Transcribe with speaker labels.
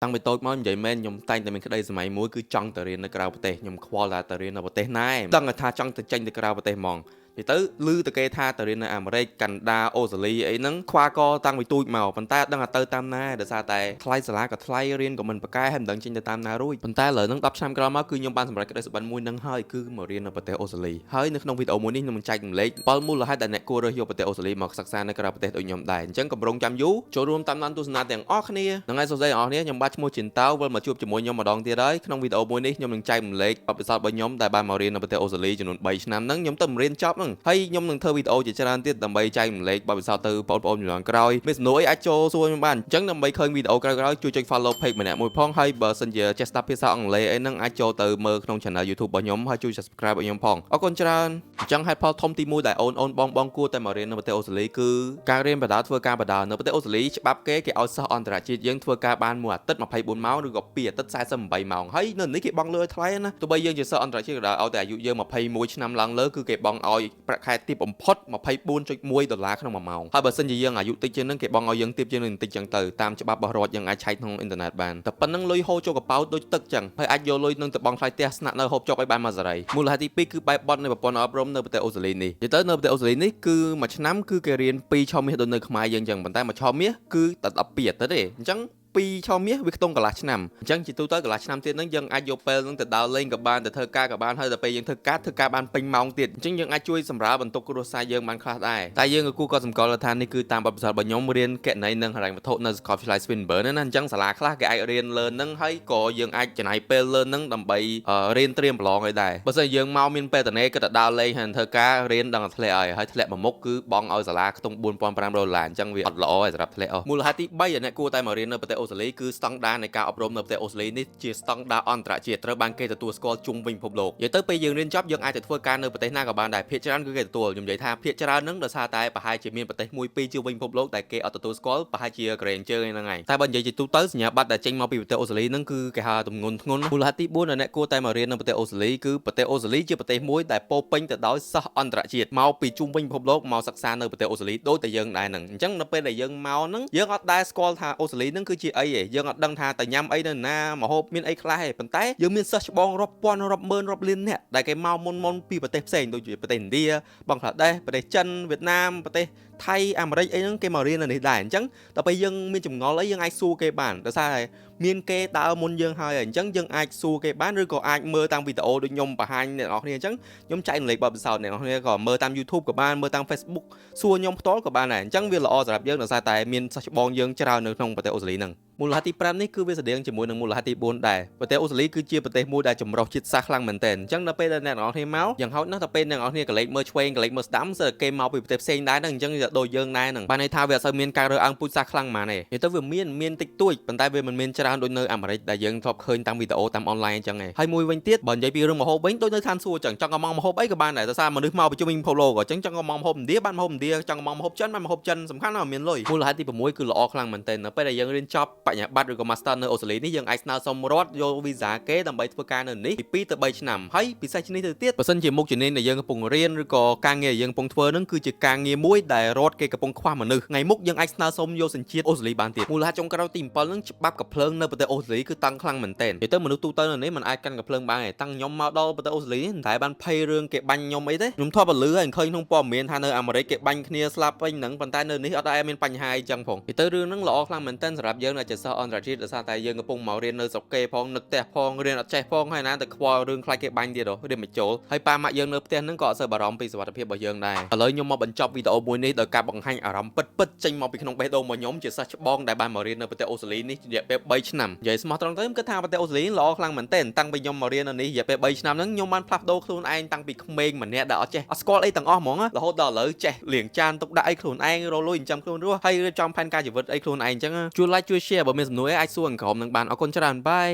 Speaker 1: តាំងពីតូចមកនិយាយមែនខ្ញុំតែងតែមានក្តីសម័យមួយគឺចង់ទៅរៀននៅក្រៅប្រទេសខ្ញុំខ្វល់តែទៅរៀននៅប្រទេសណាឯងដឹងថាចង់ទៅចេញទៅក្រៅប្រទេសហ្មងនិយាយទៅឮតែគេថាទៅរៀននៅអាមេរិកកាណាដាអូស្ត្រាលីអីហ្នឹងខ្វះកតាំងពីទូចមកប៉ុន្តែដឹងថាទៅតាមណាដោយសារតែថ្លៃសាលាក៏ថ្លៃរៀនក៏មិនប្រកែហើយមិនដឹងចេញទៅតាមណារួចប៉ុន្តែឥឡូវហ្នឹង10ឆ្នាំក្រោយមកគឺខ្ញុំបានសម្រេចក្តីសុបិនមួយហ្នឹងហើយគឺមករៀននៅប្រទេសអូស្ត្រាលីហើយនៅក្នុងវីដេអូមួយនេះខ្ញុំនឹងចែករំលែក7មូលហេតុដែលអ្នកគួររើសយកប្រទេសអូស្ត្រាលីមកសិក្សានៅក្រៅប្រទេសដូចខ្ញុំដែរអញ្ចឹងកម្រងចាំយូរចូលរួមតាមដានទស្សនាទាំងអស់គ្នាហ្នឹងហើយសួស្តីអ្នកនរគ្នាខ្ញុំបាទឈ្មោះជីនតៅវិលមកជួបជាមួយខ្ញុំម្ដងទៀតហើយក្នុងវីដេអូមួយនេះខ្ញុំនឹងចែករំលែកបទពិសោធន៍របស់ខ្ញុំដែលបានមករៀននៅប្រទេសអូស្ត្រាលីចំនួន3ឆ្នាំហ្នឹងខ្ញុំទៅរៀនចប់ហ្នឹងហើយខ្ញុំនឹងធ្វើវីដេអូជាច្រើនទៀតដើម្បីចែករំលែកបទពិសោធន៍ទៅបងប្អូនជំនាន់ក្រោយមានសំណួរអីអាចចូលសួរខ្ញុំបានអញ្ចឹងដើម្បីឃើញវីដេអូក្រោយៗជួយចុច follow page ម្នាក់មួយផងហើយបើសិនជាចេះស្ដាប់ភាសាអង់គ្លេសអីហ្នឹងអាចចូលទៅមើលក្នុង channel YouTube របស់ខ្ញុំហើយជួយ subscribe ឲ្យខ្ញុំផងអរគុណច្រើនអញ្ចឹងហេតុផលធំទី1ដែលអូនបងគួរតែមករៀននៅប្រទេសអូស្ត្រាលីគឺការរៀនបណ្ដាធ្វើការបដានៅប្រទេសអូស្ត្រាលីច្បាប់គេឲ្យសិស្សអន្តរជាតិយើងធ្វើការបានមួយអាទិត្យ24ម៉ោងឬក៏2អាទិត្យ48ម៉ោងហើយនៅនេះគេបង់លុយឲ្យថ្លៃណាទោះបីយើងជាសិស្សអន្តរជាតិក៏ដោយឲ្យតែអាយុយើង21ឆ្នាំឡើងលើគឺគេបង់ឲ្យប្រាក់ខែទាបបំផុត$24.1ក្នុង1ម៉ោងហើយបើសិនជាយើងអាយុតិចជាងនឹងគេបង់ឲ្យយើងទាបជាងនឹងបន្តិចចឹងទៅតាមច្បាប់របស់រដ្ឋយើងអាចឆែកក្នុងអ៊ីនធឺណិតបានតែប៉ុណ្្នឹងលុយហូរចូលកប៉ៅដូចទឹកចឹងហើយអាចយកលុយនឹងទៅបង់ថ្លៃផ្ទះស្នាក់នៅហូបចុកឲ្យបានមួយសេរីមូលហេតុទី2គឺបែបបត់នៃប្រព័ន្ធអប់រំនៅប្រទេសអូស្ត្រាលីនេះនិយាយទៅនៅប្រទេសអូស្ត្រាលីនេះគឺមួយឆ្នាំគឺគេរៀន2ឆមាសដូចនៅខ្មែរយើងចឹងប៉ុន្តែមួយឆមាសគឺតែ12អាទិត្យទេអញ្ចឹង2ឆមាសវាខ្ទង់កន្លះឆ្នាំអញ្ចឹងជាទូទៅកន្លះឆ្នាំទៀតហ្នឹងយើងអាចយកពេលហ្នឹងទៅដើរលេងក៏បានទៅធ្វើការក៏បានហើយដល់ពេលយើងធ្វើការបានពេញម៉ោងទៀតអញ្ចឹងយើងអាចជួយសម្រាលបន្ទុកគ្រួសារយើងបានខ្លះដែរតែយើងក៏គួរកត់សម្គាល់ថានេះគឺតាមបទពិសោធន៍របស់ខ្ញុំរៀនគណនេយ្យនិងហិរញ្ញវត្ថុនៅសាកលវិទ្យាល័យ Swinburne ណាអញ្ចឹងសាលាខ្លះគេអាចរៀន learn ហ្នឹងហើយក៏យើងអាចចំណាយពេល learn ហ្នឹងដើម្បីរៀនត្រៀមប្រឡងឲ្យដែរបើមិនយើងមកមានពេលតនេក៏ទៅដើរលេងហើយធ្វើការរៀនដឹងតែធ្លាក់ហើយធ្លាក់មួយមុខគឺបង់ឲ្យសាលាខ្ទង់$4,500អញ្ចឹងវាអត់ល្អទេសម្រាប់ធ្លាក់អស់មូលហេតុទី3អ្នកគួរតែមករៀននៅប្រទេសអូស្ត្រាលីគឺស្តង់ដារនៃការអប់រំនៅប្រទេសអូស្ត្រាលីនេះជាស្តង់ដារអន្តរជាតិត្រូវបានគេទទួលស្គាល់ជុំវិញពិភពលោកនិយាយទៅពេលយើងរៀនចប់យើងអាចទៅធ្វើការនៅប្រទេសណាក៏បានដែរភាគច្រើនគឺគេទទួលខ្ញុំនិយាយថាភាគច្រើនហ្នឹងដោយសារតែប្រហែលជាមានប្រទេសមួយពីរជុំវិញពិភពលោកដែលគេអត់ទទួលស្គាល់ប្រហែលជាក្រែងជើងហ្នឹងហើយតែបើនិយាយជាទូទៅសញ្ញាបត្រដែលចេញមកពីប្រទេសអូស្ត្រាលីហ្នឹងគឺគេហៅទម្ងន់ធ្ងន់មូលហេតុទី4ដែលអ្នកគួរតែមករៀននៅប្រទេសអូស្ត្រាលីគឺប្រទេសអូស្ត្រាលីជាប្រទេសមួយដែលពោពេញទៅដោយសិស្សអន្តរជាតិមកពីជុំវិញពិភពលោកមកសិក្សានៅប្រទេសអូស្ត្រាលីដូចតែយើងដែរហ្នឹងអញ្ចឹងនៅពេលដែលយើងមកហ្នឹងយើងអត់ដែលស្គាល់ថាអូស្ត្រាលីហ្នឹងគឺជាអីទេយើងអត់ដឹងថាទៅញ៉ាំអីនៅណាម្ហូបមានអីខ្លះទេប៉ុន្តែយើងមានសិស្សច្បងរាប់ពាន់រាប់ម៉ឺនរាប់លានអ្នកដែលគេមកមុនពីប្រទេសផ្សេងដូចជាប្រទេសឥណ្ឌាបង់ក្លាដេសប្រទេសចិនវៀតណាមប្រទេសថៃអាមេរិកអីហ្នឹងគេមករៀននៅនេះដែរអញ្ចឹងដល់ពេលយើងមានចម្ងល់អីយើងអាចសួរគេបានដោយសារតែមានគេដើរមុនយើងហើយអញ្ចឹងយើងអាចសួរគេបានឬក៏អាចមើលតាមវីដេអូដូចខ្ញុំបង្ហាញអ្នកនរគ្នាអញ្ចឹងខ្ញុំចែករំលែកបទពិសោធន៍អ្នកនរគ្នាក៏មើលតាម YouTube ក៏បានមើលតាម Facebook សួរខ្ញុំផ្ទាល់ក៏បានដែរអញ្ចឹងវាល្អសម្រាប់យើងដោយសារតែមានសិស្សច្បងយើងច្រើននៅក្នុងប្រទេសអូស្ត្រាលីហ្នឹងមូលហេតុទី5នេះគឺវាស្តៀងជាមួយនឹងមូលហេតុទី4ដែរប្រទេសអូស្ត្រាលីគឺជាប្រទេសមួយដែលចម្រុះជាតិសាសន៍ខ្លាំងមែនទែនអញ្ចឹងដល់ពេលដែលអ្នកនរគ្នាមកយ៉ាងហោចណាស់ដល់ពេលអ្នកនរគ្នាកលេចមើលឆ្វេងកលេចមើលស្ដាំស្ទើរគេមកពីប្រទេសផ្សេងដែរហ្នឹងអញ្ចឹងដូចយើងដែរហ្នឹងបានន័យថាវាអត់សូវមានការរើសអើងពូជសាសន៍ខ្លាំងហ្មងទេនិយាយទៅវាមានតិចតួចប៉ុន្តែវាមិនមានច្រើនដូចនៅអាមេរិកដែលយើងធ្លាប់ឃើញតាមវីដេអូតាមអនឡាញអញ្ចឹងឯងហើយមួយវិញទៀតបើនិយាយពីរឿងម្ហូបវិញដូចនៅឋានសួគ៌អញ្ចឹងចង់ក៏មកម្ហូបអីក៏បានដែរដោយសារមនុស្សមកពីជុំវិញពិភពលោកអញ្ចឹងចង់ក៏មកម្ហូបឥណ្ឌាបានម្ហូបឥណ្ឌាចង់ក៏មកម្ហូបចិនបានម្ហូបចិនសំខាន់ណាស់មានលុយមូលហេតុទី6គឺល្អខ្លាំងមែនទែននៅពេលដែលយើងរៀនចប់បញ្ញាបត្រឬក៏ Master នៅអូស្ត្រាលីនេះយើងអាចស្នើសុំរដ្ឋយកវីសាគេដើម្បីធ្វើការនៅនេះពី2ទៅ3ឆ្នាំហើយពិសេសជាងនេះទៅទៀតបើសិនជាមុខជំនាញដែលយើងកំពុងរៀនឬក៏ការងារដែលយើងកំពុងធ្វើនឹងគឺជាការងារមួយដែលរដ្ឋគេកំពុងខ្វះមនុស្សថ្ងៃមុខយើងអាចស្នើសុំយកសញ្ជាតិអូស្ត្រាលីបានទៀតមូលហេតុចុងក្រោយទី7នឹងច្បាប់កាភ្លើងនៅប្រទេសអូស្ត្រាលីគឺតឹងខ្លាំងមែនទែននិយាយទៅមនុស្សទូទៅនៅនេះមិនអាចកាន់កាភ្លើងបានទេតាំងខ្ញុំមកដល់ប្រទេសអូស្ត្រាលីនេះមិនតែបានភ័យរឿងគេបាញ់ខ្ញុំអីទេខ្ញុំធ្លាប់តែឮហើយឃើញក្នុងព័ត៌មានថានៅអាមេរិកគេបាញ់គ្នាស្លាប់វិញហ្នឹងប៉ុន្តែនៅនេះអត់ដែលមានបញ្ហាអីចឹងផងនិយាយទៅរឿងហ្នឹងល្អខ្លាំងមែនទែនសម្រាប់យើងដែលជាសិស្សអន្តរជាតិដោយសារតែយើងកំពុងមករៀននៅស្រុកគេផងនឹកផ្ទះផងរៀនអត់ចេះផងហើយណាតែខ្វល់រឿងខ្លាចគេបាញ់ទៀតរៀនមិនចូលហើយប៉ាម៉ាក់យើងនៅផ្ទះហ្នឹងក៏អត់សូវបារម្ភពីសុវត្ថិភាពរបស់យើងដែរឥឡូវខ្ញុំមកបញ្ចប់វីដេអូមួយនេះដោយការបង្ហាញអារម្មណ៍ពិតចេញមកពីក្នុងបេះដូងរបស់ខ្ញុំជាសិស្សច្បងដែលបានមករៀននៅប្រទេសអូស្ត្រាលីនេះរយៈពេល3ឆ្នាំនិយាយស្មោះត្រង់ទៅខ្ញុំគិតថាប្រទេសអូស្ត្រាលីល្អខ្លាំងមែនទែនតាំងពីខ្ញុំមករៀននៅនេះរយៈពេល3ឆ្នាំហ្នឹងខ្ញុំបានផ្លាស់ប្ដូរខ្លួនឯងតាំងពីក្មេងម្នាក់ដែលអត់ស្គាល់អីទាំងអស់ហ្មងរហូតដល់ឥឡូវចេះលាងចានទុកដាក់អីខ្លួនឯងរលួយចិញ្ចឹមខ្លួនរស់ហើយរៀបចំផែនការជីវិតអីខ្លួនឯងអញ្ចឹងជួយ like ជួយ share បើមានសំណួរអីអាចសួរខាងក្រោមនឹងបានអរគុណច្រើនបាយ